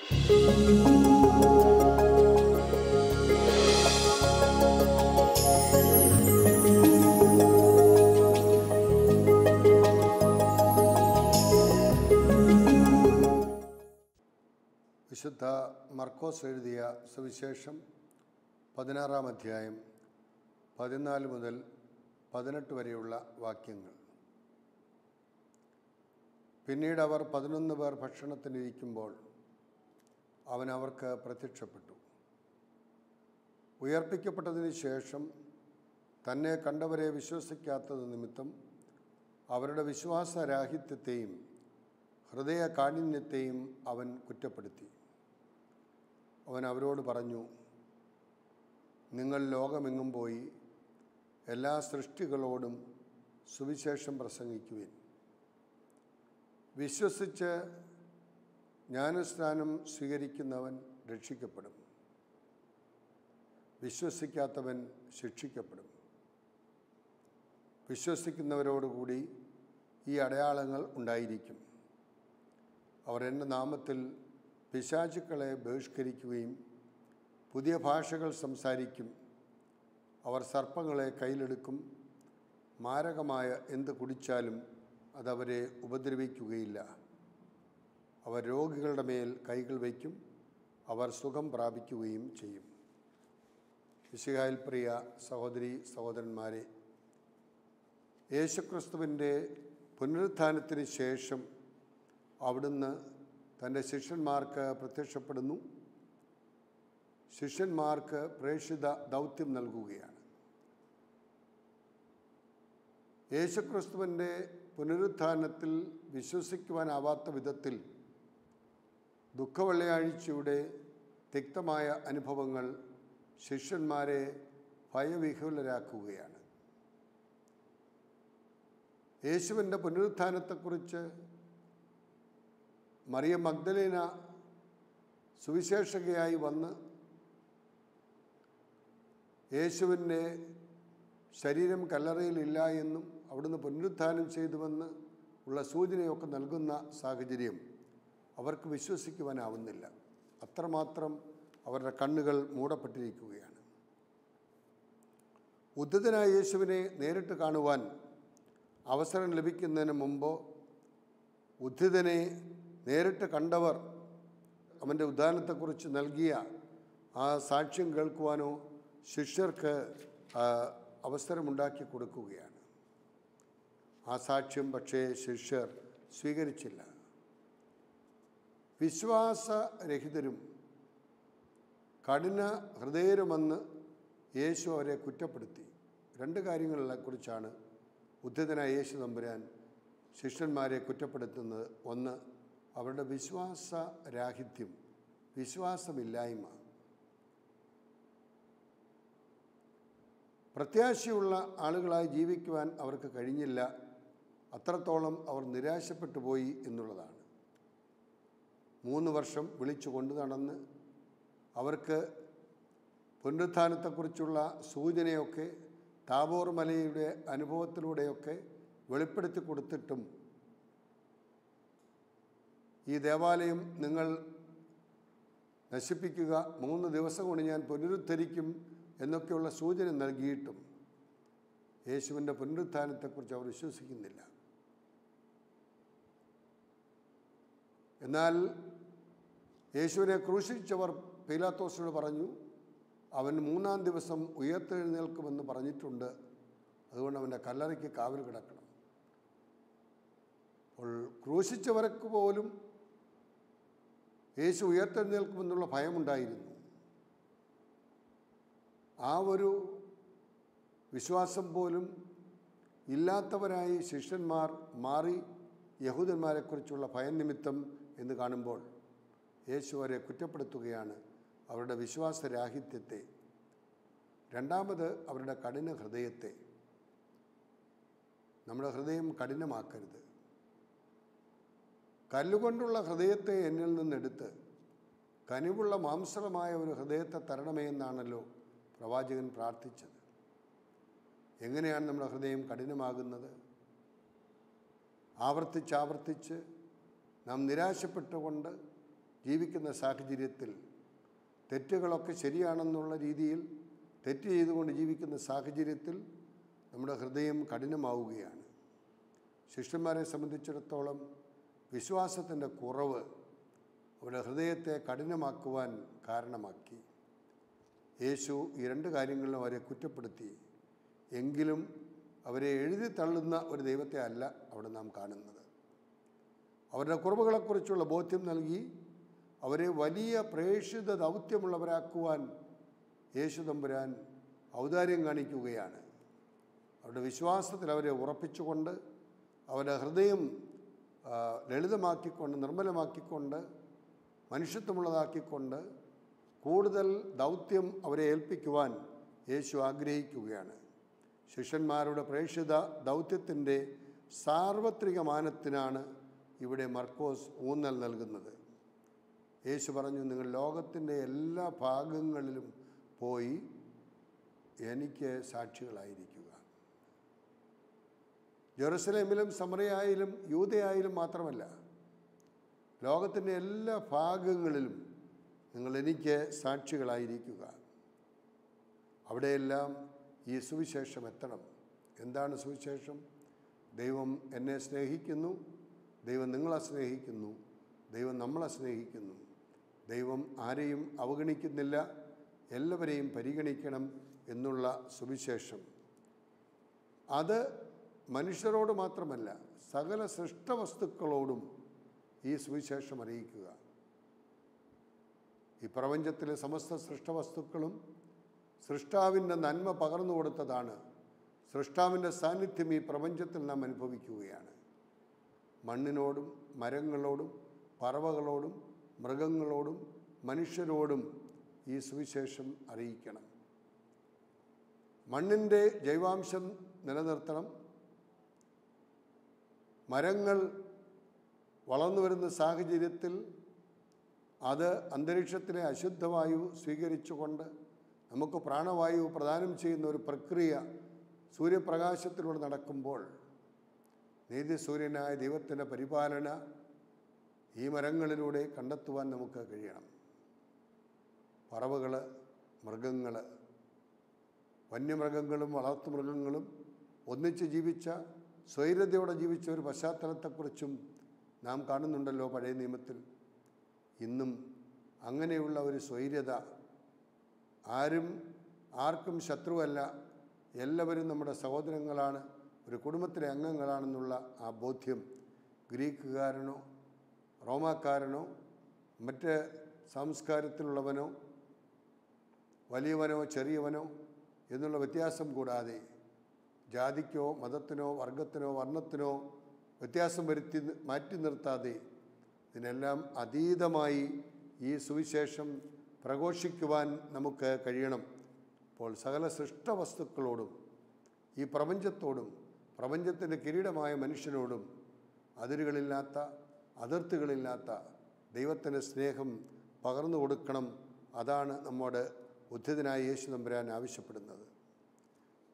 വിശുദ്ധ മർക്കോസ് എഴുതിയ സുവിശേഷം 16-ാം അധ്യായം 14 മുതൽ 18 വരെയുള്ള വാക്യങ്ങൾ. പിന്നീട് അവർ 11 പേർ ഭക്ഷണത്തിനിരിക്കുമ്പോൾ അവൻ അവർക്ക് പ്രത്യക്ഷപ്പെട്ടു. ഉയർപ്പിക്കപ്പെട്ടതിന് ശേഷം തന്നെ കണ്ടവരെ വിശ്വസിക്കാത്തത് നിമിത്തം അവരുടെ വിശ്വാസരാഹിത്യത്തെയും ഹൃദയ കാഠിന്യത്തെയും അവൻ കുറ്റപ്പെടുത്തി. അവൻ അവരോട് പറഞ്ഞു, നിങ്ങൾ ലോകമെങ്ങും പോയി എല്ലാ സൃഷ്ടികളോടും സുവിശേഷം പ്രസംഗിക്കുവിൻ. വിശ്വസിച്ച് ജ്ഞാനസ്നാനം സ്വീകരിക്കുന്നവൻ രക്ഷിക്കപ്പെടും, വിശ്വസിക്കാത്തവൻ ശിക്ഷിക്കപ്പെടും. വിശ്വസിക്കുന്നവരോടുകൂടി ഈ അടയാളങ്ങൾ ഉണ്ടായിരിക്കും. അവർ എൻ്റെ നാമത്തിൽ പിശാചുക്കളെ ബഹിഷ്കരിക്കുകയും പുതിയ ഭാഷകൾ സംസാരിക്കും. അവർ സർപ്പങ്ങളെ കയ്യിലെടുക്കും. മാരകമായ എന്ത് കുടിച്ചാലും അതവരെ ഉപദ്രവിക്കുകയില്ല. അവർ രോഗികളുടെ മേൽ കൈകൾ വയ്ക്കും. അവർ സുഖം പ്രാപിക്കുകയും ചെയ്യും. മിശിഹായിൽ പ്രിയ സഹോദരീ സഹോദരന്മാരെ, യേശുക്രിസ്തുവിൻ്റെ പുനരുത്ഥാനത്തിന് ശേഷം അവിടുന്ന് തൻ്റെ ശിഷ്യന്മാർക്ക് പ്രത്യക്ഷപ്പെടുന്നു. ശിഷ്യന്മാർക്ക് പ്രേക്ഷിത ദൗത്യം നൽകുകയാണ്. യേശുക്രിസ്തുവിൻ്റെ പുനരുത്ഥാനത്തിൽ വിശ്വസിക്കുവാനാവാത്ത വിധത്തിൽ ദുഃഖവെള്ളിയാഴ്ചയുടെ തിക്തമായ അനുഭവങ്ങൾ ശിഷ്യന്മാരെ ഭയവിഹ്വലരാക്കുകയാണ്. യേശുവിൻ്റെ പുനരുത്ഥാനത്തെക്കുറിച്ച് മറിയ മഗ്ദലേന സുവിശേഷകയായി വന്ന് യേശുവിൻ്റെ ശരീരം കല്ലറയിലില്ല എന്നും അവിടുന്ന് പുനരുത്ഥാനം ചെയ്തുവെന്ന് ഉള്ള സൂചനയൊക്കെ നൽകുന്ന സാഹചര്യം അവർക്ക് വിശ്വസിക്കുവാനാവുന്നില്ല. അത്രമാത്രം അവരുടെ കണ്ണുകൾ മൂടപ്പെട്ടിരിക്കുകയാണ്. ഉദ്ധിതനായ യേശുവിനെ നേരിട്ട് കാണുവാൻ അവസരം ലഭിക്കുന്നതിന് മുമ്പ് ഉദ്ധിതനെ നേരിട്ട് കണ്ടവർ അവൻ്റെ ഉദ്ധാനത്തെക്കുറിച്ച് നൽകിയ ആ സാക്ഷ്യം കേൾക്കുവാനോ ശിഷ്യർക്ക് അവസരമുണ്ടാക്കി കൊടുക്കുകയാണ്. ആ സാക്ഷ്യം പക്ഷേ ശിഷ്യർ സ്വീകരിച്ചില്ല. വിശ്വാസരഹിതരും കഠിന ഹൃദയരുമെന്ന് യേശു അവരെ കുറ്റപ്പെടുത്തി. രണ്ട് കാര്യങ്ങളെക്കുറിച്ചാണ് ഉദ്ധിതനായ യേശു തമ്പുരാൻ ശിഷ്യന്മാരെ കുറ്റപ്പെടുത്തുന്നത്. ഒന്ന്, അവരുടെ വിശ്വാസരാഹിത്യം, വിശ്വാസമില്ലായ്മ. പ്രത്യാശയുള്ള ആളുകളായി ജീവിക്കുവാൻ അവർക്ക് കഴിഞ്ഞില്ല. അത്രത്തോളം അവർ നിരാശപ്പെട്ടു പോയി എന്നുള്ളതാണ്. 3 വർഷം വിളിച്ചു കൊണ്ടു നടന്ന് അവർക്ക് പുനരുത്ഥാനത്തെക്കുറിച്ചുള്ള സൂചനയൊക്കെ താബോർ മലയുടെ അനുഭവത്തിലൂടെയൊക്കെ വെളിപ്പെടുത്തി കൊടുത്തിട്ടും ഈ ദേവാലയം നിങ്ങൾ നശിപ്പിക്കുക, 3 ദിവസം കൊണ്ട് ഞാൻ പുനരുദ്ധരിക്കും എന്നൊക്കെയുള്ള സൂചന നൽകിയിട്ടും യേശുവിൻ്റെ പുനരുത്ഥാനത്തെക്കുറിച്ച് അവർ വിശ്വസിക്കുന്നില്ല. എന്നാൽ യേശുവിനെ ക്രൂശിച്ചവർ പീലാത്തോസിനോട് പറഞ്ഞു, അവൻ 3-ാം ദിവസം ഉയർത്തെഴുന്നേൽക്കുമെന്ന് പറഞ്ഞിട്ടുണ്ട്, അതുകൊണ്ട് അവൻ്റെ കല്ലറയ്ക്ക് കാവൽ കിടക്കണം. അപ്പോൾ ക്രൂശിച്ചവർക്ക് പോലും യേശു ഉയർത്തെഴുന്നേൽക്കുമെന്നുള്ള ഭയമുണ്ടായിരുന്നു. ആ ഒരു വിശ്വാസം പോലും ഇല്ലാത്തവരായി ശിഷ്യന്മാർ മാറി യഹൂദന്മാരെക്കുറിച്ചുള്ള ഭയം നിമിത്തം എന്ന് കാണുമ്പോൾ യേശു അവരെ കുറ്റപ്പെടുത്തുകയാണ്, അവരുടെ വിശ്വാസരാഹിത്യത്തെ. രണ്ടാമത്, അവരുടെ കഠിന ഹൃദയത്തെ. നമ്മുടെ ഹൃദയം കഠിനമാക്കരുത്. കല്ലുകൊണ്ടുള്ള ഹൃദയത്തെ എന്നിൽ നിന്നെടുത്ത് കനിവുള്ള മാംസളമായ ഒരു ഹൃദയത്തെ തരണമേ എന്നാണല്ലോ പ്രവാചകൻ പ്രാർത്ഥിച്ചത്. എങ്ങനെയാണ് നമ്മുടെ ഹൃദയം കഠിനമാകുന്നത്? ആവർത്തിച്ചാവർത്തിച്ച് നാം നിരാശപ്പെട്ടുകൊണ്ട് ജീവിക്കുന്ന സാഹചര്യത്തിൽ തെറ്റുകളൊക്കെ ശരിയാണെന്നുള്ള രീതിയിൽ തെറ്റ് ചെയ്തുകൊണ്ട് ജീവിക്കുന്ന സാഹചര്യത്തിൽ നമ്മുടെ ഹൃദയം കഠിനമാവുകയാണ്. ശിഷ്യന്മാരെ സംബന്ധിച്ചിടത്തോളം വിശ്വാസത്തിൻ്റെ കുറവ് അവരുടെ ഹൃദയത്തെ കഠിനമാക്കുവാൻ കാരണമാക്കി. യേശു ഈ രണ്ട് കാര്യങ്ങളിലും അവരെ കുറ്റപ്പെടുത്തി. എങ്കിലും അവരെ എഴുതി തള്ളുന്ന ഒരു ദൈവത്തെ അല്ല അവിടെ നാം കാണുന്നത്. അവരുടെ കുറവുകളെക്കുറിച്ചുള്ള ബോധ്യം നൽകി അവരെ വലിയ പ്രേക്ഷിത ദൗത്യമുള്ളവരാക്കുവാൻ യേശു തമ്പുരാൻ ഔദാര്യം കാണിക്കുകയാണ്. അവരുടെ വിശ്വാസത്തിൽ അവരെ ഉറപ്പിച്ചുകൊണ്ട് അവരുടെ ഹൃദയം ലളിതമാക്കിക്കൊണ്ട് നിർമ്മലമാക്കിക്കൊണ്ട് മനുഷ്യത്വമുള്ളതാക്കിക്കൊണ്ട് കൂടുതൽ ദൗത്യം അവരെ ഏൽപ്പിക്കുവാൻ യേശു ആഗ്രഹിക്കുകയാണ്. ശിഷ്യന്മാരുടെ പ്രേക്ഷിത ദൗത്യത്തിൻ്റെ സാർവത്രിക മാനത്തിനാണ് ഇവിടെ മർക്കോസ് ഊന്നൽ നൽകുന്നത്. യേശു പറഞ്ഞു, നിങ്ങൾ ലോകത്തിൻ്റെ എല്ലാ ഭാഗങ്ങളിലും പോയി എനിക്ക് സാക്ഷികളായിരിക്കുക. ജെറുസലേമിലും സമറിയായാലും യൂദയായാലും മാത്രമല്ല, ലോകത്തിൻ്റെ എല്ലാ ഭാഗങ്ങളിലും നിങ്ങൾ എനിക്ക് സാക്ഷികളായിരിക്കുക. അവിടെയെല്ലാം ഈ സുവിശേഷം എത്തണം. എന്താണ് സുവിശേഷം? ദൈവം എന്നെ സ്നേഹിക്കുന്നു, ദൈവം നിങ്ങളെ സ്നേഹിക്കുന്നു, ദൈവം നമ്മളെ സ്നേഹിക്കുന്നു, ദൈവം ആരെയും അവഗണിക്കുന്നില്ല, എല്ലാവരെയും പരിഗണിക്കണം എന്നുള്ള സുവിശേഷം. അത് മനുഷ്യരോട് മാത്രമല്ല, സകല സൃഷ്ടവസ്തുക്കളോടും ഈ സുവിശേഷം അറിയിക്കുക. ഈ പ്രപഞ്ചത്തിലെ സമസ്ത സൃഷ്ടവസ്തുക്കളും സൃഷ്ടാവിൻ്റെ നന്മ പകർന്നു കൊടുത്തതാണ്. സൃഷ്ടാവിൻ്റെ സാന്നിധ്യം ഈ പ്രപഞ്ചത്തിൽ നാം അനുഭവിക്കുകയാണ്. മണ്ണിനോടും മരങ്ങളോടും പറവകളോടും മൃഗങ്ങളോടും മനുഷ്യരോടും ഈ സുവിശേഷം അറിയിക്കണം. മണ്ണിൻ്റെ ജൈവാംശം നിലനിർത്തണം. മരങ്ങൾ വളർന്നു വരുന്ന സാഹചര്യത്തിൽ അത് അന്തരീക്ഷത്തിലെ അശുദ്ധവായു സ്വീകരിച്ചുകൊണ്ട് നമുക്ക് പ്രാണവായു പ്രദാനം ചെയ്യുന്ന ഒരു പ്രക്രിയ സൂര്യപ്രകാശത്തിലൂടെ നടക്കുമ്പോൾ നീതിസൂര്യനായ ദൈവത്തിൻ്റെ പരിപാലന ഈ മരങ്ങളിലൂടെ കണ്ടെത്തുവാൻ നമുക്ക് കഴിയണം. പറവകൾ, മൃഗങ്ങൾ, വന്യമൃഗങ്ങളും വളർത്തുമൃഗങ്ങളും ഒന്നിച്ച് ജീവിച്ച, സ്വൈര്യതയോടെ ജീവിച്ച ഒരു പശ്ചാത്തലത്തെക്കുറിച്ചും നാം കാണുന്നുണ്ടല്ലോ പഴയ നിയമത്തിൽ. ഇന്നും അങ്ങനെയുള്ള ഒരു സ്വൈര്യത, ആർക്കും ശത്രുവല്ല, എല്ലാവരും നമ്മുടെ സഹോദരങ്ങളാണ്, ഒരു കുടുംബത്തിലെ അംഗങ്ങളാണെന്നുള്ള ആ ബോധ്യം ഗ്രീക്കുകാരനോ റോമാക്കാരനോ മറ്റ് സംസ്കാരത്തിലുള്ളവനോ വലിയവനോ ചെറിയവനോ എന്നുള്ള വ്യത്യാസം കൂടാതെ, ജാതിക്കോ മതത്തിനോ വർഗത്തിനോ വർണ്ണത്തിനോ വ്യത്യാസം മാറ്റി നിർത്താതെ ഇതിനെല്ലാം അതീതമായി ഈ സുവിശേഷം പ്രഘോഷിക്കുവാൻ നമുക്ക് കഴിയണം. അപ്പോൾ സകല സൃഷ്ടവസ്തുക്കളോടും ഈ പ്രപഞ്ചത്തോടും പ്രപഞ്ചത്തിൻ്റെ കിരീടമായ മനുഷ്യനോടും അതിരുകളില്ലാത്ത അതിർത്തികളില്ലാത്ത ദൈവത്തിൻ്റെ സ്നേഹം പകർന്നു കൊടുക്കണം. അതാണ് നമ്മോട് ഉദ്ധിതനായ യേശു തമ്പുരാൻ ആവശ്യപ്പെടുന്നത്.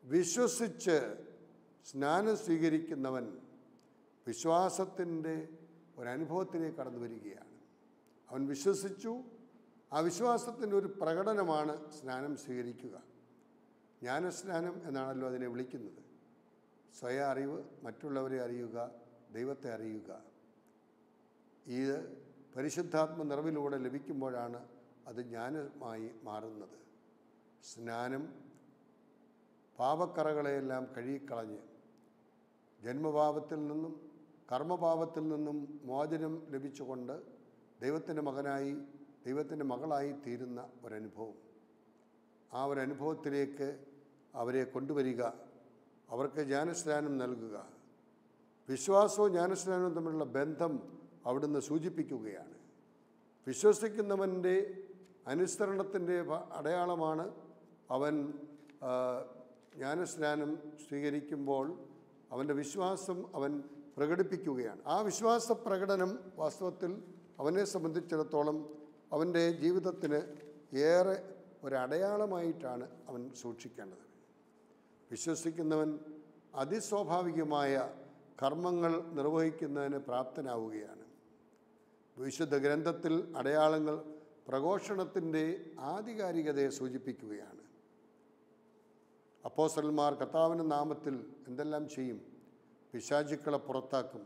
വിശ്വസിച്ച് സ്നാനം സ്വീകരിക്കുന്നവൻ വിശ്വാസത്തിൻ്റെ ഒരനുഭവത്തിലേക്ക് കടന്നു വരികയാണ്. അവൻ വിശ്വസിച്ചു, ആ വിശ്വാസത്തിൻ്റെ ഒരു പ്രകടനമാണ് സ്നാനം സ്വീകരിക്കുക. ജ്ഞാനസ്നാനം എന്നാണല്ലോ അതിനെ വിളിക്കുന്നത്. സ്വയം അറിവ്, മറ്റുള്ളവരെ അറിയുക, ദൈവത്തെ അറിയുക. ഇത് പരിശുദ്ധാത്മ നിറവിലൂടെ ലഭിക്കുമ്പോഴാണ് അത് ജ്ഞാനമായി മാറുന്നത്. സ്നാനം പാപക്കറകളെയെല്ലാം കഴുകിക്കളഞ്ഞ് ജന്മപാപത്തിൽ നിന്നും കർമ്മപാപത്തിൽ നിന്നും മോചനം ലഭിച്ചുകൊണ്ട് ദൈവത്തിൻ്റെ മകനായി ദൈവത്തിൻ്റെ മകളായി തീരുന്ന ഒരനുഭവം. ആ ഒരനുഭവത്തിലേക്ക് അവരെ കൊണ്ടുവരിക, അവർക്ക് ജ്ഞാനസ്നാനം നൽകുക. വിശ്വാസവും ജ്ഞാനസ്നാനവും തമ്മിലുള്ള ബന്ധം അവിടുന്ന് സൂചിപ്പിക്കുകയാണ്. വിശ്വസിക്കുന്നവൻ്റെ അനുസരണത്തിൻ്റെ അടയാളമാണ് അവൻ ജ്ഞാനസ്നാനം സ്വീകരിക്കുമ്പോൾ അവൻ്റെ വിശ്വാസം അവൻ പ്രകടിപ്പിക്കുകയാണ്. ആ വിശ്വാസ പ്രകടനം വാസ്തവത്തിൽ അവനെ സംബന്ധിച്ചിടത്തോളം അവൻ്റെ ജീവിതത്തിന് ഏറെ ഒരടയാളമായിട്ടാണ് അവൻ സൂക്ഷിക്കേണ്ടത്. വിശ്വസിക്കുന്നവൻ അതിസ്വാഭാവികമായ കർമ്മങ്ങൾ നിർവഹിക്കുന്നതിന് പ്രാപ്തനാവുകയാണ്. വിശുദ്ധ ഗ്രന്ഥത്തിൽ അടയാളങ്ങൾ പ്രഘോഷണത്തിൻ്റെ ആധികാരികതയെ സൂചിപ്പിക്കുകയാണ്. അപ്പോസ്തലന്മാർ കർത്താവിൻ്റെ നാമത്തിൽ എന്തെല്ലാം ചെയ്യും? പിശാചുക്കളെ പുറത്താക്കും,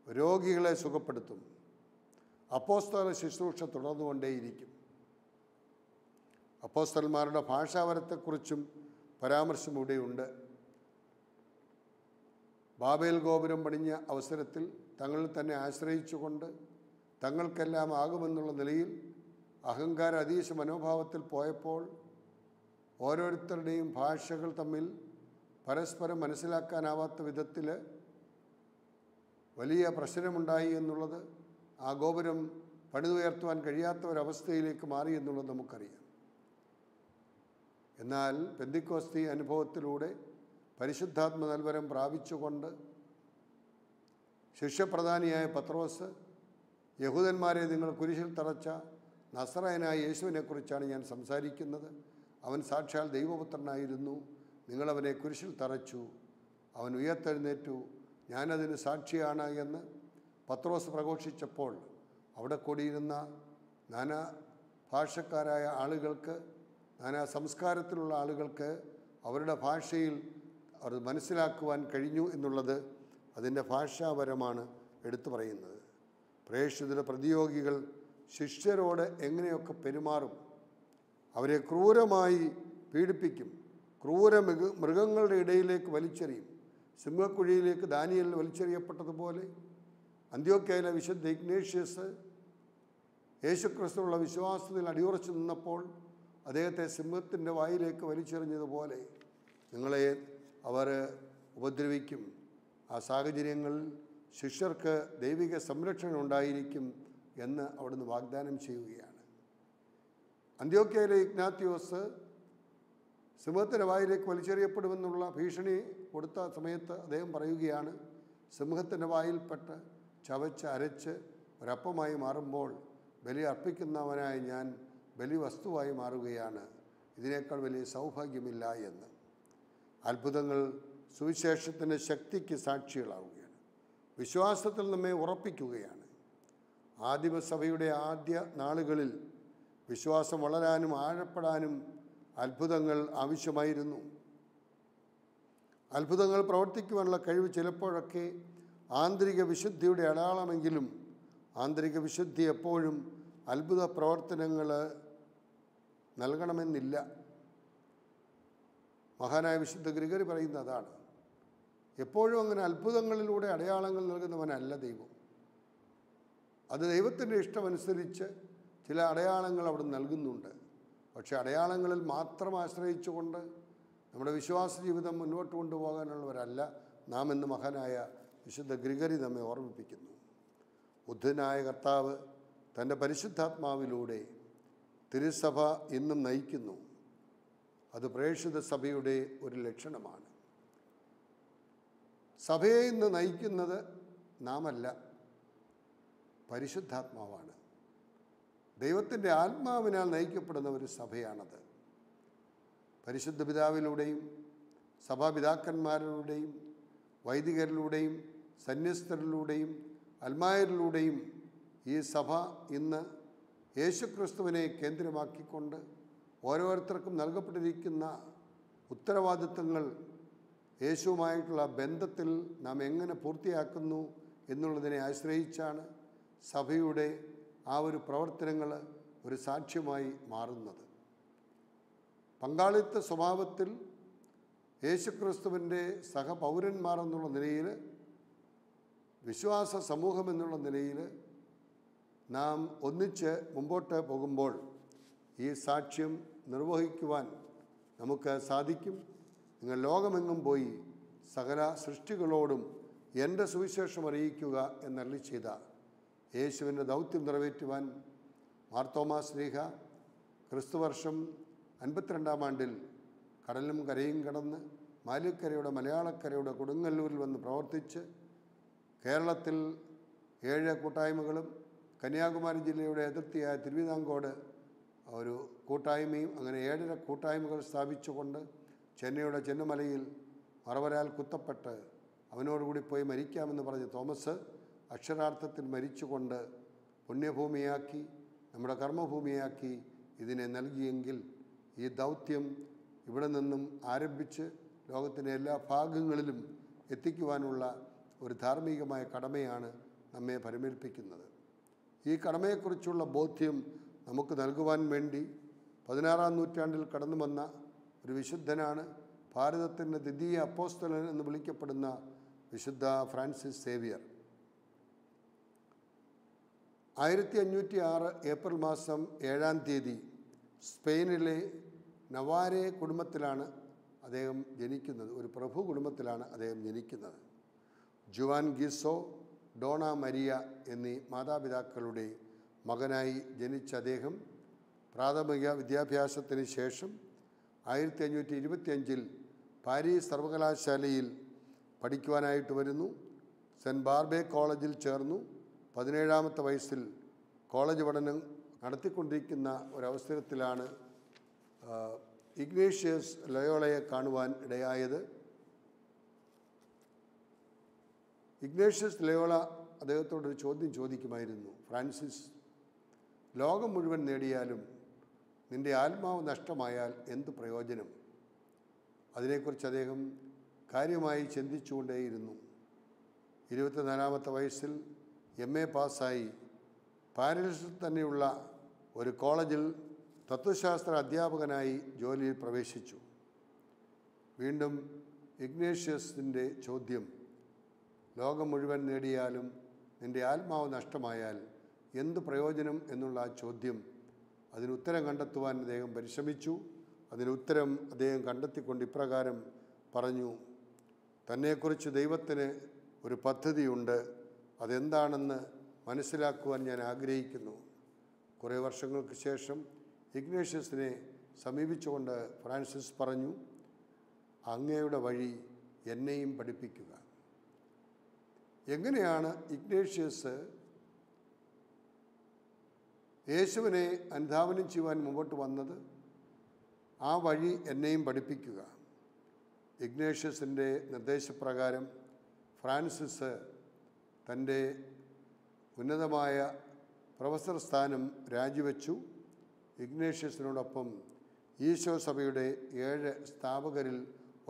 രോഗികളെ സുഖപ്പെടുത്തും. അപ്പോസ്തല ശുശ്രൂഷ തുടർന്നുകൊണ്ടേയിരിക്കും. അപ്പോസ്തലന്മാരുടെ ഭാഷാവരത്തെക്കുറിച്ചും പരാമർശം ഇവിടെയുണ്ട്. ബാബേൽ ഗോപുരം പണിഞ്ഞ അവസരത്തിൽ തങ്ങളിൽ തന്നെ ആശ്രയിച്ചുകൊണ്ട് തങ്ങൾക്കെല്ലാം ആകുമെന്നുള്ള നിലയിൽ അഹങ്കാര അതീശ മനോഭാവത്തിൽ പോയപ്പോൾ ഓരോരുത്തരുടെയും ഭാഷകൾ തമ്മിൽ പരസ്പരം മനസ്സിലാക്കാനാവാത്ത വിധത്തിൽ വലിയ പ്രശ്നമുണ്ടായി എന്നുള്ളത്, ആ ഗോപുരം പണിതുയർത്തുവാൻ കഴിയാത്ത ഒരവസ്ഥയിലേക്ക് മാറി എന്നുള്ളത് നമുക്കറിയാം. എന്നാൽ പെന്തിക്കോസ്തി അനുഭവത്തിലൂടെ പരിശുദ്ധാത്മ നൽവരം പ്രാപിച്ചുകൊണ്ട് ശിഷ്യപ്രധാനിയായ പത്രോസ്, യഹൂദന്മാരെ നിങ്ങൾ കുരിശിൽ തറച്ച നസറായനായ യേശുവിനെക്കുറിച്ചാണ് ഞാൻ സംസാരിക്കുന്നത്. അവൻ സാക്ഷാൽ ദൈവപുത്രനായിരുന്നു. നിങ്ങളവനെ കുരിശിൽ തറച്ചു, അവൻ ഉയർത്തെഴുന്നേറ്റു, ഞാനതിന് സാക്ഷിയാണ് എന്ന് പത്രോസ് പ്രഘോഷിച്ചപ്പോൾ അവിടെ കൂടിയിരുന്ന നാനാ ഭാഷക്കാരായ ആളുകൾക്ക്, നാനാ സംസ്കാരത്തിലുള്ള ആളുകൾക്ക് അവരുടെ ഭാഷയിൽ അത് മനസ്സിലാക്കുവാൻ കഴിഞ്ഞു എന്നുള്ളത് അതിൻ്റെ ഭാഷാപരമാണ് എടുത്തു പറയുന്നത്. പ്രേക്ഷിതരുടെ പ്രതിയോഗികൾ ശിഷ്യരോട് എങ്ങനെയൊക്കെ പെരുമാറും, അവരെ ക്രൂരമായി പീഡിപ്പിക്കും, മൃഗങ്ങളുടെ ഇടയിലേക്ക് വലിച്ചെറിയും. സിംഹക്കുഴിയിലേക്ക് ദാനിയേൽ വലിച്ചെറിയപ്പെട്ടതുപോലെ അന്ത്യോക്യയിലെ വിശുദ്ധ ഇഗ്നേഷ്യസ് യേശുക്രിസ്തുവിലുള്ള വിശ്വാസത്തിൽ അടിയുറച്ചു നിന്നപ്പോൾ അദ്ദേഹത്തെ സിംഹത്തിൻ്റെ വായിലേക്ക് വലിച്ചെറിഞ്ഞതുപോലെ നിങ്ങളെ അവർ ഉപദ്രവിക്കും. ആ സാഹചര്യങ്ങളിൽ ശിഷ്യർക്ക് ദൈവിക സംരക്ഷണം ഉണ്ടായിരിക്കും എന്ന് അവിടുന്ന് വാഗ്ദാനം ചെയ്യുകയാണ്. അന്ത്യോക്യയിലെ ഇഗ്നാത്യോസ് സിംഹത്തിൻ്റെ വായിലേക്ക് വലിച്ചെറിയപ്പെടുമെന്നുള്ള ഭീഷണി കൊടുത്ത സമയത്ത് അദ്ദേഹം പറയുകയാണ്, സിംഹത്തിൻ്റെ വായിൽപ്പെട്ട് ചവച്ച് അരച്ച് ഒരപ്പമായി മാറുമ്പോൾ ബലി അർപ്പിക്കുന്നവനായി ഞാൻ ബലി വസ്തുവായി മാറുകയാണ്, ഇതിനേക്കാൾ വലിയ സൗഭാഗ്യമില്ല എന്ന്. അത്ഭുതങ്ങൾ സുവിശേഷത്തിൻ്റെ ശക്തിക്ക് സാക്ഷികളാവുകയാണ്, വിശ്വാസത്തിൽ നമ്മെ ഉറപ്പിക്കുകയാണ്. ആദിമസഭയുടെ ആദ്യ നാളുകളിൽ വിശ്വാസം വളരാനും ആഴപ്പെടാനും അത്ഭുതങ്ങൾ ആവശ്യമായിരുന്നു. അത്ഭുതങ്ങൾ പ്രവർത്തിക്കുവാനുള്ള കഴിവ് ചിലപ്പോഴൊക്കെ ആന്തരിക വിശുദ്ധിയുടെ അടയാളമെങ്കിലും ആന്തരിക വിശുദ്ധി എപ്പോഴും അത്ഭുത പ്രവർത്തനങ്ങൾ നൽകണമെന്നില്ല. മഹാനായ വിശുദ്ധ ഗ്രിഗറി പറയുന്ന അതാണ്. എപ്പോഴും അങ്ങനെ അത്ഭുതങ്ങളിലൂടെ അടയാളങ്ങൾ നൽകുന്നവനല്ല ദൈവം. അത് ദൈവത്തിൻ്റെ ഇഷ്ടമനുസരിച്ച് ചില അടയാളങ്ങൾ അവിടെ നൽകുന്നുണ്ട്. പക്ഷേ അടയാളങ്ങളിൽ മാത്രം ആശ്രയിച്ചുകൊണ്ട് നമ്മുടെ വിശ്വാസ ജീവിതം മുന്നോട്ട് കൊണ്ടുപോകാനുള്ളവരല്ല നാം എന്ന് മഹാനായ വിശുദ്ധ ഗ്രിഗറി നമ്മെ ഓർമ്മിപ്പിക്കുന്നു. ബുദ്ധനായ കർത്താവ് തൻ്റെ പരിശുദ്ധാത്മാവിലൂടെ തിരുസഭ ഇന്നും നയിക്കുന്നു. അത് പ്രേക്ഷിത സഭയുടെ ഒരു ലക്ഷണമാണ്. സഭയെ ഇന്ന് നയിക്കുന്നത് നാമല്ല, പരിശുദ്ധാത്മാവാണ്. ദൈവത്തിൻ്റെ ആത്മാവിനാൽ നയിക്കപ്പെടുന്ന ഒരു സഭയാണത്. പരിശുദ്ധ പിതാവിലൂടെയും സഭാപിതാക്കന്മാരിലൂടെയും വൈദികരിലൂടെയും സന്യസ്തരിലൂടെയും അൽമായരിലൂടെയും ഈ സഭ ഇന്ന് യേശുക്രിസ്തുവിനെ കേന്ദ്രമാക്കിക്കൊണ്ട് ഓരോരുത്തർക്കും നൽകപ്പെട്ടിരിക്കുന്ന ഉത്തരവാദിത്തങ്ങൾ യേശുവുമായിട്ടുള്ള ബന്ധത്തിൽ നാം എങ്ങനെ പൂർത്തിയാക്കുന്നു എന്നുള്ളതിനെ ആശ്രയിച്ചാണ് സഭയുടെ ആ ഒരു പ്രവർത്തനങ്ങൾ ഒരു സാക്ഷ്യമായി മാറുന്നത്. പങ്കാളിത്ത സ്വഭാവത്തിൽ യേശുക്രിസ്തുവിൻ്റെ സഹപൗരന്മാർ എന്നുള്ള നിലയിൽ, വിശ്വാസ സമൂഹം എന്നുള്ള നിലയിൽ നാം ഒന്നിച്ച് മുമ്പോട്ട് പോകുമ്പോൾ ഈ സാക്ഷ്യം നിർവഹിക്കുവാൻ നമുക്ക് സാധിക്കും. നിങ്ങൾ ലോകമെങ്ങും പോയി സകല സൃഷ്ടികളോടും എൻ്റെ സുവിശേഷം അറിയിക്കുക എന്നരുളി ചെയ്ത യേശുവിൻ്റെ ദൗത്യം നിറവേറ്റുവാൻ മാർത്തോമാ ശ്ലീഹ ക്രിസ്തുവർഷം 52-ാം ആണ്ടിൽ കടലും കരയും കടന്ന് മാലിക്കരയുടെ മലയാളക്കരയുടെ കൊടുങ്ങല്ലൂരിൽ വന്ന് പ്രവർത്തിച്ച് കേരളത്തിൽ 7 കൂട്ടായ്മകളും കന്യാകുമാരി ജില്ലയുടെ അതിർത്തിയായ തിരുവിതാംകോട് ഒരു കൂട്ടായ്മയും അങ്ങനെ 7 കൂട്ടായ്മകൾ സ്ഥാപിച്ചുകൊണ്ട് ചെന്നൈയുടെ ചെന്നമലയിൽ മറവരാൽ കുത്തപ്പെട്ട് അവനോടുകൂടി പോയി മരിക്കാമെന്ന് പറഞ്ഞ് തോമസ് അക്ഷരാർത്ഥത്തിൽ മരിച്ചുകൊണ്ട് പുണ്യഭൂമിയാക്കി, നമ്മുടെ കർമ്മഭൂമിയാക്കി ഇതിനെ നൽകിയെങ്കിൽ ഈ ദൗത്യം ഇവിടെ നിന്നും ആരംഭിച്ച് ലോകത്തിൻ്റെ എല്ലാ ഭാഗങ്ങളിലും എത്തിക്കുവാനുള്ള ഒരു ധാർമ്മികമായ കടമയാണ് നമ്മെ പരമേൽപ്പിക്കുന്നത്. ഈ കടമയെക്കുറിച്ചുള്ള ബോധ്യം നമുക്ക് നൽകുവാൻ വേണ്ടി 16-ാം നൂറ്റാണ്ടിൽ കടന്നു വന്ന ഒരു വിശുദ്ധനാണ് ഭാരതത്തിൻ്റെ ദ്വിതീയ അപ്പോസ്തലൻ എന്ന് വിളിക്കപ്പെടുന്ന വിശുദ്ധ ഫ്രാൻസിസ് സേവിയർ. 1506 ഏപ്രിൽ മാസം 7-ാം തീയതി സ്പെയിനിലെ നവാരെ കുടുംബത്തിലാണ് അദ്ദേഹം ജനിക്കുന്നത്. ഒരു പ്രഭു കുടുംബത്തിലാണ് അദ്ദേഹം ജനിക്കുന്നത്. ജുവാൻ ഗിസോ, ഡോണ മരിയ എന്നീ മാതാപിതാക്കളുടെ മകനായി ജനിച്ച അദ്ദേഹം പ്രാഥമിക വിദ്യാഭ്യാസത്തിന് ശേഷം 1525 പാരീസ് സർവകലാശാലയിൽ പഠിക്കുവാനായിട്ട് വരുന്നു. സെൻറ്റ് ബാർബേ കോളേജിൽ ചേർന്നു. 17-ാമത്തെ വയസ്സിൽ കോളേജ് പഠനം നടത്തിക്കൊണ്ടിരിക്കുന്ന ഒരവസരത്തിലാണ് ഇഗ്നേഷ്യസ് ലയോളയെ കാണുവാൻ ഇടയായത്. ഇഗ്നേഷ്യസ് ലയോള അദ്ദേഹത്തോടൊരു ചോദ്യം ചോദിക്കുമായിരുന്നു. ഫ്രാൻസിസ്, ലോകം മുഴുവൻ നേടിയാലും നിൻ്റെ ആത്മാവ് നഷ്ടമായാൽ എന്ത് പ്രയോജനം? അതിനെക്കുറിച്ച് അദ്ദേഹം കാര്യമായി ചിന്തിച്ചുകൊണ്ടേയിരുന്നു. 24-ാമത്തെ വയസ്സിൽ MA പാസ്സായി പാരീസിൽ തന്നെയുള്ള ഒരു കോളേജിൽ തത്വശാസ്ത്ര അധ്യാപകനായി ജോലിയിൽ പ്രവേശിച്ചു. വീണ്ടും ഇഗ്നേഷ്യസിൻ്റെ ചോദ്യം, ലോകം മുഴുവൻ നേടിയാലും നിൻ്റെ ആത്മാവ് നഷ്ടമായാൽ എന്ത് പ്രയോജനം എന്നുള്ള ആ ചോദ്യം, അതിനുത്തരം കണ്ടെത്തുവാൻ അദ്ദേഹം പരിശ്രമിച്ചു. അതിനുത്തരം അദ്ദേഹം കണ്ടെത്തിക്കൊണ്ട് ഇപ്രകാരം പറഞ്ഞു: തന്നെക്കുറിച്ച് ദൈവത്തിന് ഒരു പദ്ധതിയുണ്ട്, അതെന്താണെന്ന് മനസ്സിലാക്കുവാൻ ഞാൻ ആഗ്രഹിക്കുന്നു. കുറേ വർഷങ്ങൾക്ക് ശേഷം ഇഗ്നേഷ്യസിനെ സമീപിച്ചുകൊണ്ട് ഫ്രാൻസിസ് പറഞ്ഞു, അങ്ങയുടെ വഴി എന്നെയും പഠിപ്പിക്കുക. എങ്ങനെയാണ് ഇഗ്നേഷ്യസ് യേശുവിനെ അനുധാവനം ചെയ്യുവാൻ മുമ്പോട്ട് വന്നത്? ആ വഴി എന്നെയും പഠിപ്പിക്കുക. ഇഗ്നേഷ്യസിൻ്റെ നിർദ്ദേശപ്രകാരം ഫ്രാൻസിസ് തൻ്റെ ഉന്നതമായ പ്രൊഫസർ സ്ഥാനം രാജിവെച്ചു. ഇഗ്നേഷ്യസിനോടൊപ്പം ഈശോ സഭയുടെ 7 സ്ഥാപകരിൽ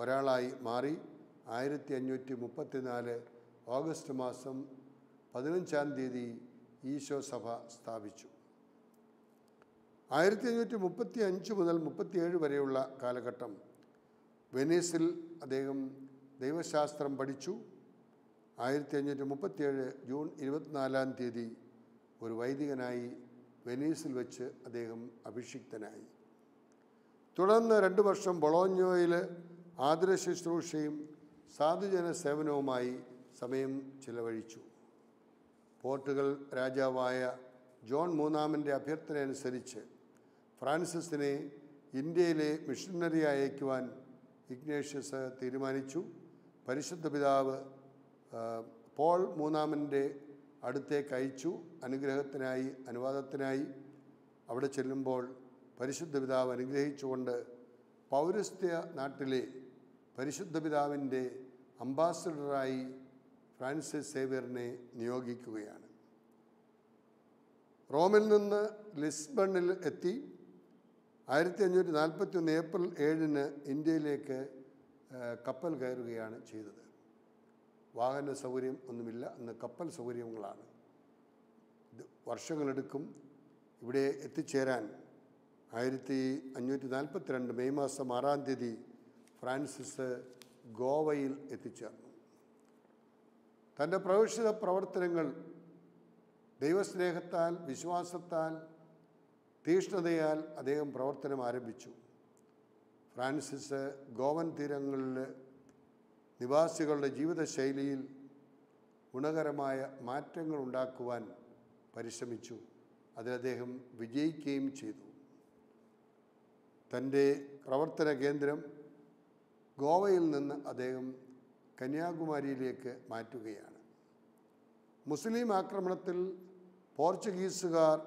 ഒരാളായി മാറി. 1534 ഓഗസ്റ്റ് മാസം 15-ാം തീയതി ഈശോ സഭ സ്ഥാപിച്ചു. 1535 മുതൽ 37 വരെയുള്ള കാലഘട്ടം വെനീസിൽ അദ്ദേഹം ദൈവശാസ്ത്രം പഠിച്ചു. 1537 ജൂൺ 24-ാം തീയതി ഒരു വൈദികനായി വെനീസിൽ വെച്ച് അദ്ദേഹം അഭിഷിക്തനായി. തുടർന്ന് 2 വർഷം ബൊളോഞ്ഞോയിൽ ആതുര ശുശ്രൂഷയും സാധുജന സേവനവുമായി സമയം ചിലവഴിച്ചു. പോർട്ടുഗൽ രാജാവായ ജോൺ മൂന്നാമൻ്റെ അഭ്യർത്ഥന അനുസരിച്ച് ഫ്രാൻസിസിനെ ഇന്ത്യയിലെ മിഷനറി അയക്കുവാൻ ഇഗ്നേഷ്യസ് തീരുമാനിച്ചു. പരിശുദ്ധ പിതാവ് പോൾ മൂന്നാമൻ്റെ അടുത്തേക്ക് അയച്ചു അനുഗ്രഹത്തിനായി, അനുവാദത്തിനായി. അവിടെ ചെല്ലുമ്പോൾ പരിശുദ്ധ പിതാവ് അനുഗ്രഹിച്ചുകൊണ്ട് പൗരസ്ത്യ നാട്ടിലെ പരിശുദ്ധ പിതാവിൻ്റെ അംബാസഡറായി ഫ്രാൻസിസ് സേവ്യറിനെ നിയോഗിക്കുകയാണ്. റോമിൽ നിന്ന് ലിസ്ബണിൽ എത്തി 1541 ഏപ്രിൽ 7-ന് ഇന്ത്യയിലേക്ക് കപ്പൽ കയറുകയാണ് ചെയ്തത്. വാഹന സൗകര്യം ഒന്നുമില്ല, അന്ന് കപ്പൽ സൗകര്യങ്ങളാണ്. വർഷങ്ങളെടുക്കും ഇവിടെ എത്തിച്ചേരാൻ. 1542 മെയ് മാസം 6-ാം തീയതി ഫ്രാൻസിസ് ഗോവയിൽ എത്തിച്ചേർന്നു. തൻ്റെ പ്രവേശിത പ്രവർത്തനങ്ങൾ ദൈവസ്നേഹത്താൽ, വിശ്വാസത്താൽ, തീഷ്ണതയാൽ അദ്ദേഹം പ്രവർത്തനം ആരംഭിച്ചു. ഫ്രാൻസിസ് ഗോവൻ തീരങ്ങളിൽ നിവാസികളുടെ ജീവിതശൈലിയിൽ ഗുണകരമായ മാറ്റങ്ങൾ ഉണ്ടാക്കുവാൻ പരിശ്രമിച്ചു. അതിൽ അദ്ദേഹം വിജയിക്കുകയും ചെയ്തു. തൻ്റെ പ്രവർത്തന കേന്ദ്രം ഗോവയിൽ നിന്ന് അദ്ദേഹം കന്യാകുമാരിയിലേക്ക് മാറ്റുകയാണ്. മുസ്ലിം ആക്രമണത്തിൽ പോർച്ചുഗീസുകാർ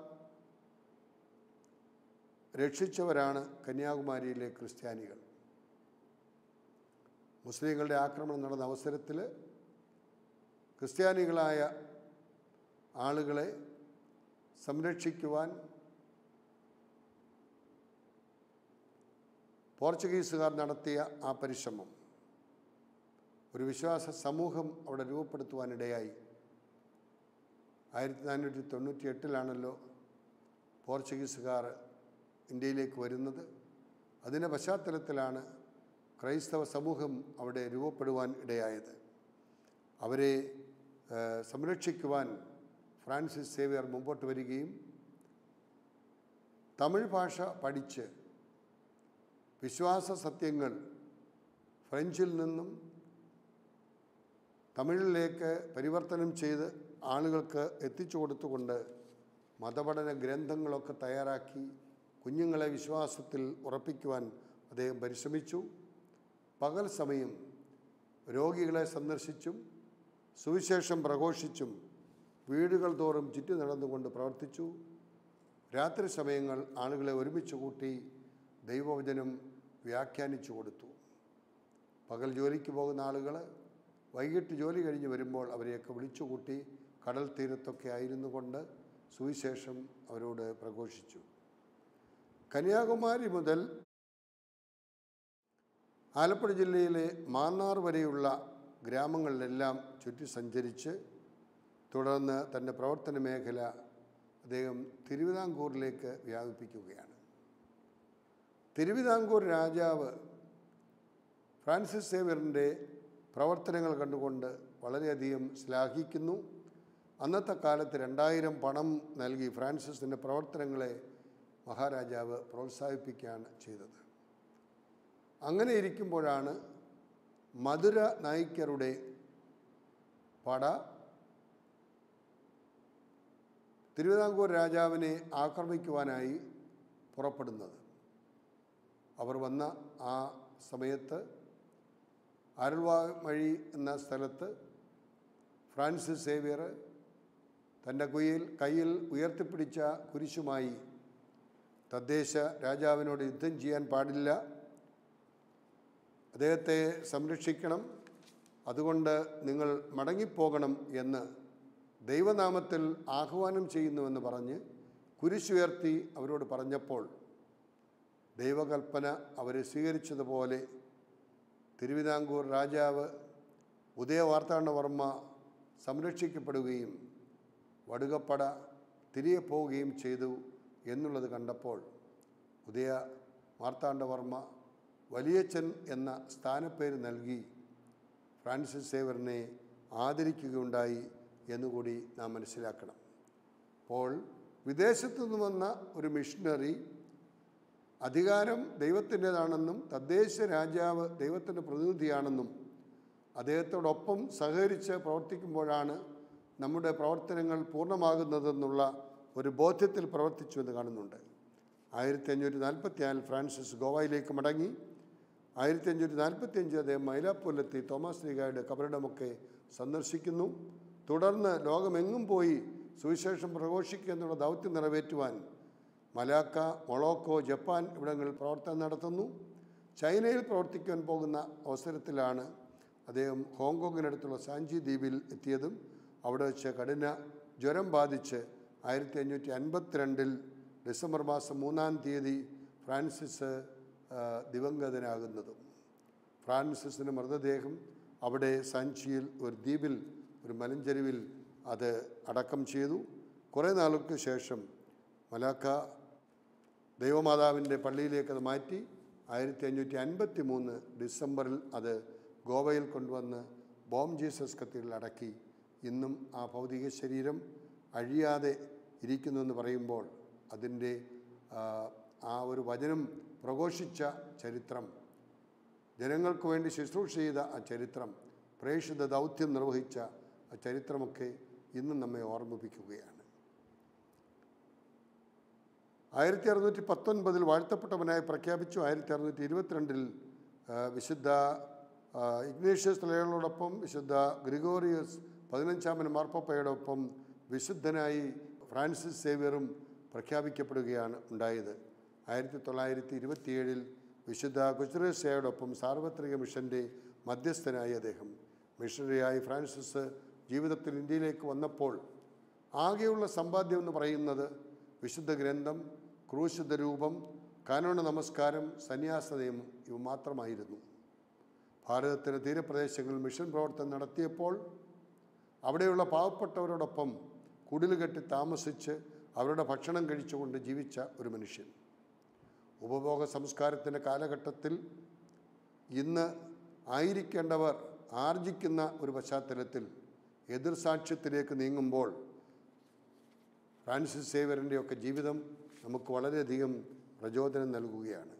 രക്ഷിച്ചവരാണ് കന്യാകുമാരിയിലെ ക്രിസ്ത്യാനികൾ. മുസ്ലിങ്ങളുടെ ആക്രമണം നടന്ന അവസരത്തിൽ ക്രിസ്ത്യാനികളായ ആളുകളെ സംരക്ഷിക്കുവാൻ പോർച്ചുഗീസുകാർ നടത്തിയ ആ പരിശ്രമം ഒരു വിശ്വാസ സമൂഹം അവിടെ രൂപപ്പെടുത്തുവാനിടയായി. 1498 പോർച്ചുഗീസുകാർ ഇന്ത്യയിലേക്ക് വരുന്നത്. അതിൻ്റെ പശ്ചാത്തലത്തിലാണ് ക്രൈസ്തവ സമൂഹം അവിടെ രൂപപ്പെടുവാൻ ഇടയായത്. അവരെ സംരക്ഷിക്കുവാൻ ഫ്രാൻസിസ് സേവ്യർ മുമ്പോട്ട് വരികയും തമിഴ് ഭാഷ പഠിച്ച് വിശ്വാസ സത്യങ്ങൾ ഫ്രഞ്ചിൽ നിന്നും തമിഴിലേക്ക് പരിവർത്തനം ചെയ്ത് ആളുകൾക്ക് എത്തിച്ചു കൊടുത്തുകൊണ്ട് മതപഠന ഗ്രന്ഥങ്ങളൊക്കെ തയ്യാറാക്കി കുഞ്ഞുങ്ങളെ വിശ്വാസത്തിൽ ഉറപ്പിക്കുവാൻ അദ്ദേഹം പരിശ്രമിച്ചു. പകൽ സമയം രോഗികളെ സന്ദർശിച്ചും സുവിശേഷം പ്രഘോഷിച്ചും വീടുകൾ തോറും ചുറ്റി നടന്നുകൊണ്ട് പ്രവർത്തിച്ചു. രാത്രി സമയങ്ങൾ ആളുകളെ ഒരുമിച്ച് കൂട്ടി ദൈവവചനം വ്യാഖ്യാനിച്ചു കൊടുത്തു. പകൽ ജോലിക്ക് പോകുന്ന ആളുകൾ വൈകിട്ട് ജോലി കഴിഞ്ഞ് വരുമ്പോൾ അവരെയൊക്കെ വിളിച്ചുകൂട്ടി കടൽ തീരത്തൊക്കെ ആയിരുന്നു കൊണ്ട് സുവിശേഷം അവരോട് പ്രഘോഷിച്ചു. കന്യാകുമാരി മുതൽ ആലപ്പുഴ ജില്ലയിലെ മാന്നാർ വരെയുള്ള ഗ്രാമങ്ങളിലെല്ലാം ചുറ്റി സഞ്ചരിച്ച് തുടർന്ന് തൻ്റെ പ്രവർത്തന മേഖല അദ്ദേഹം തിരുവിതാംകൂറിലേക്ക് വ്യാപിപ്പിക്കുകയാണ്. തിരുവിതാംകൂർ രാജാവ് ഫ്രാൻസിസ് സേവ്യറിൻ്റെ പ്രവർത്തനങ്ങൾ കണ്ടുകൊണ്ട് വളരെയധികം ശ്ലാഘിക്കുന്നു. അന്നത്തെ കാലത്ത് 2000 പണം നൽകി ഫ്രാൻസിസിൻ്റെ പ്രവർത്തനങ്ങളെ മഹാരാജാവ് പ്രോത്സാഹിപ്പിക്കുകയാണ് ചെയ്തത്. അങ്ങനെ ഇരിക്കുമ്പോഴാണ് മധുര നായ്ക്കരുടെ പട തിരുവിതാംകൂർ രാജാവിനെ ആക്രമിക്കുവാനായി പുറപ്പെടുന്നത്. അവർ വന്ന ആ സമയത്ത് അരുൾവാമഴി എന്ന സ്ഥലത്ത് ഫ്രാൻസിസ് സേവ്യർ തൻ്റെ കയ്യിൽ ഉയർത്തിപ്പിടിച്ച കുരിശുമായി തദ്ദേശ രാജാവിനോട് യുദ്ധം ചെയ്യാൻ പാടില്ല, അദ്ദേഹത്തെ സംരക്ഷിക്കണം, അതുകൊണ്ട് നിങ്ങൾ മടങ്ങിപ്പോകണം എന്ന് ദൈവനാമത്തിൽ ആഹ്വാനം ചെയ്യുന്നുവെന്ന് പറഞ്ഞ് കുരിശുയർത്തി അവരോട് പറഞ്ഞപ്പോൾ ദൈവകൽപ്പന അവരെ സ്വീകരിച്ചതുപോലെ തിരുവിതാംകൂർ രാജാവ് ഉദയമാർത്താണ്ഡവർമ്മ സംരക്ഷിക്കപ്പെടുകയും വടുകപ്പട തിരികെ പോവുകയും ചെയ്തു എന്നുള്ളത് കണ്ടപ്പോൾ ഉദയ മാർത്താണ്ഡവർമ്മ വലിയച്ഛൻ എന്ന സ്ഥാനപ്പേര് നൽകി ഫ്രാൻസിസ് സേവ്യറിനെ ആദരിക്കുകയുണ്ടായി എന്നുകൂടി നാം മനസ്സിലാക്കണം. അപ്പോൾ വിദേശത്തു നിന്ന് വന്ന ഒരു മിഷണറി അധികാരം ദൈവത്തിൻ്റേതാണെന്നും തദ്ദേശ രാജാവ് ദൈവത്തിൻ്റെ പ്രതിനിധിയാണെന്നും അദ്ദേഹത്തോടൊപ്പം സഹകരിച്ച് പ്രവർത്തിക്കുമ്പോഴാണ് നമ്മുടെ പ്രവർത്തനങ്ങൾ പൂർണ്ണമാകുന്നതെന്നുള്ള ഒരു ബോധ്യത്തിൽ പ്രവർത്തിച്ചു എന്ന് കാണുന്നുണ്ട്. 1544 ഫ്രാൻസിസ് ഗോവയിലേക്ക് മടങ്ങി. 1545 അദ്ദേഹം മൈലാപ്പൂരിലെത്തി തോമസ് ലീഗായുടെ കബറിടമൊക്കെ സന്ദർശിക്കുന്നു. തുടർന്ന് ലോകമെങ്ങും പോയി സുവിശേഷം പ്രഘോഷിക്കുക എന്നുള്ള ദൗത്യം നിറവേറ്റുവാൻ മലാക്ക, മൊളോക്കോ, ജപ്പാൻ ഇവിടങ്ങളിൽ പ്രവർത്തനം നടത്തുന്നു. ചൈനയിൽ പ്രവർത്തിക്കാൻ പോകുന്ന അവസരത്തിലാണ് അദ്ദേഹം ഹോങ്കോങ്ങിനടുത്തുള്ള സാഞ്ചി ദ്വീപിൽ എത്തിയതും അവിടെ വെച്ച് കഠിന ജ്വരം ബാധിച്ച് 1552 ഡിസംബർ മാസം 3-ാം തീയതി ഫ്രാൻസിസ് ദിവംഗതനാകുന്നതും. ഫ്രാൻസിസിൻ്റെ മൃതദേഹം അവിടെ സാഞ്ചിയിൽ ഒരു ദ്വീപിൽ ഒരു മലഞ്ചെരുവിൽ അത് അടക്കം ചെയ്തു. കുറേ നാളുകൾക്ക് ശേഷം മലാക്ക ദൈവമാതാവിൻ്റെ പള്ളിയിലേക്ക് അത് മാറ്റി 1553 ഡിസംബറിൽ അത് ഗോവയിൽ കൊണ്ടുവന്ന് ബോം ജീസസ് കത്തീഡ്രലിൽ അടക്കി. ഇന്നും ആ ഭൗതിക ശരീരം അഴിയാതെ ഇരിക്കുന്നു എന്ന് പറയുമ്പോൾ അതിൻ്റെ ആ ഒരു വചനം പ്രഘോഷിച്ച ചരിത്രം, ജനങ്ങൾക്ക് വേണ്ടി ശുശ്രൂഷ ചെയ്ത ആ ചരിത്രം, പ്രേക്ഷിത ദൗത്യം നിർവഹിച്ച ആ ചരിത്രമൊക്കെ ഇന്നും നമ്മെ ഓർമ്മിപ്പിക്കുകയാണ്. 1619 വാഴ്ത്തപ്പെട്ടവനായി പ്രഖ്യാപിച്ചു. 1622 വിശുദ്ധ ഇഗ്നേഷ്യസ് തലയോടൊപ്പം വിശുദ്ധ ഗ്രിഗോറിയസ് 15ാമൻ മാർപ്പാപ്പയോടൊപ്പം വിശുദ്ധനായി ഫ്രാൻസിസ് സേവ്യറും പ്രഖ്യാപിക്കപ്പെടുകയാണ് ഉണ്ടായത്. 1927 വിശുദ്ധ കുചുറേസ്യയോടൊപ്പം സാർവത്രിക മിഷൻ്റെ മധ്യസ്ഥനായി അദ്ദേഹം മിഷണറിയായി ഫ്രാൻസിസ് ജീവിതത്തിൽ ഇന്ത്യയിലേക്ക് വന്നപ്പോൾ ആകെയുള്ള സമ്പാദ്യം എന്ന് പറയുന്നത് വിശുദ്ധ ഗ്രന്ഥം, ക്രൂശിത രൂപം, കാനോന നമസ്കാരം, സന്യാസ നിയമം ഇവ മാത്രമായിരുന്നു. ഭാരതത്തിൻ്റെ തീരപ്രദേശങ്ങളിൽ മിഷൻ പ്രവർത്തനം നടത്തിയപ്പോൾ അവിടെയുള്ള പാവപ്പെട്ടവരോടൊപ്പം കുടിൽ കെട്ടി താമസിച്ച് അവരുടെ ഭക്ഷണം കഴിച്ചുകൊണ്ട് ജീവിച്ച ഒരു മനുഷ്യൻ. ഉപഭോഗ സംസ്കാരത്തിൻ്റെ കാലഘട്ടത്തിൽ ഇന്ന് ആയിരിക്കേണ്ടവർ ആർജിക്കുന്ന ഒരു പശ്ചാത്തലത്തിൽ എതിർ സാക്ഷ്യത്തിലേക്ക് നീങ്ങുമ്പോൾ ഫ്രാൻസിസ് സേവ്യറിൻ്റെയൊക്കെ ജീവിതം നമുക്ക് വളരെയധികം പ്രചോദനം നൽകുകയാണ്.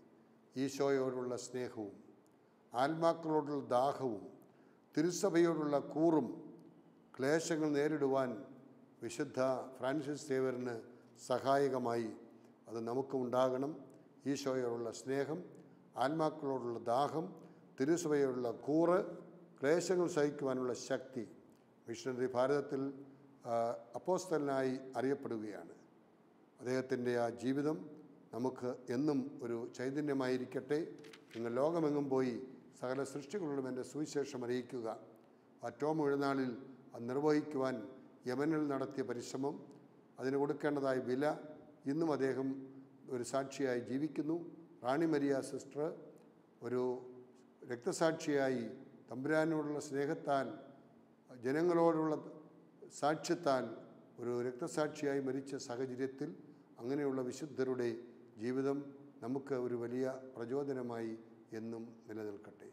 ഈശോയോടുള്ള സ്നേഹവും ആത്മാക്കളോടുള്ള ദാഹവും തിരുസഭയോടുള്ള കൂറും ക്ലേശങ്ങൾ നേരിടുവാൻ വിശുദ്ധ ഫ്രാൻസിസ് സേവ്യറിന് സഹായകമായി. അത് നമുക്കും ഉണ്ടാകണം. ഈശോയോടുള്ള സ്നേഹം, ആത്മാക്കളോടുള്ള ദാഹം, തിരുസഭയോടുള്ള കൂറ്, ക്ലേശങ്ങൾ സഹിക്കുവാനുള്ള ശക്തി. മിഷണറി ഭാരതത്തിൽ അപ്പോസ്തലനായി അറിയപ്പെടുകയാണ്. അദ്ദേഹത്തിൻ്റെ ആ ജീവിതം നമുക്ക് എന്നും ഒരു ചൈതന്യമായിരിക്കട്ടെ. നിങ്ങൾ ലോകമെങ്ങും പോയി സകല സൃഷ്ടികളോടും എൻ്റെ സുവിശേഷം അറിയിക്കുക. ആ ടോം എഴുന്നാളിൽ അത് നിർവഹിക്കുവാൻ യമനിൽ നടത്തിയ പരിശ്രമം, അതിന് കൊടുക്കേണ്ടതായ വില ഇന്നും അദ്ദേഹം ഒരു സാക്ഷിയായി ജീവിക്കുന്നു. റാണി മരിയ സിസ്റ്റർ ഒരു രക്തസാക്ഷിയായി തമ്പുരാനോടുള്ള സ്നേഹത്താൽ, ജനങ്ങളോടുള്ള സാക്ഷ്യത്താൽ ഒരു രക്തസാക്ഷിയായി മരിച്ച സാഹചര്യത്തിൽ അങ്ങനെയുള്ള വിശുദ്ധരുടെ ജീവിതം നമുക്ക് ഒരു വലിയ പ്രചോദനമായി എന്നും നിലനിൽക്കട്ടെ.